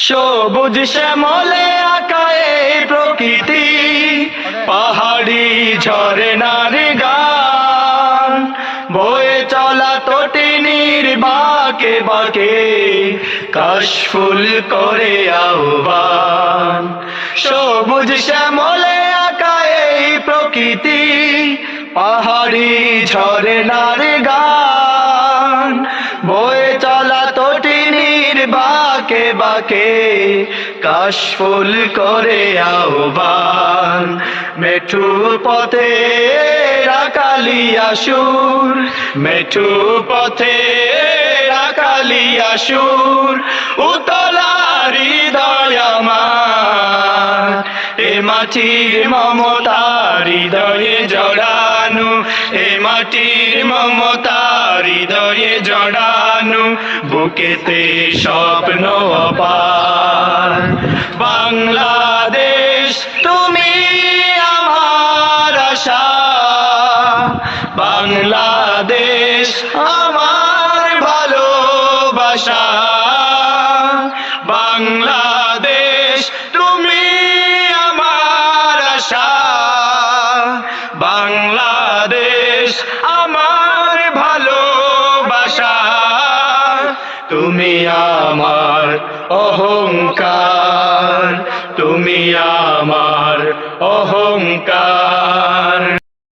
সবুজ শ্যামলে আঁকা এই প্রকৃতি, পাহাড়ি ঝরনার গান, বয়ে চলা তটিনীর বাঁকে বাঁকে কাশফুল করে আহ্বান। সবুজ শ্যামলে আঁকা এই প্রকৃতি, পাহাড়ি ঝরনার গান, বয়ে চলা তটিনীর বাঁকে বাঁকে কাশফুল করে আহ্বান। মেঠু পথে রাকালিয়া সুর, মেঠু পথে রাকালিয়া সুর, উতলা হৃদয় আমার, এ মাটির মমতা হৃদয়ে জড়ানো, এ মাটির মমতা হৃদয়ে জড়ানো, বুকেতে স্বপ্ন অপার। বাংলাদেশ তুমি আমার আশা, বাংলাদেশ আমার ভালোবাসা, বাংলাদেশ তুমি আমার আশা, বাংলাদেশ আমার ভালোবাসা। তুমি আমার অহংকার, তুমি আমার অহংকার।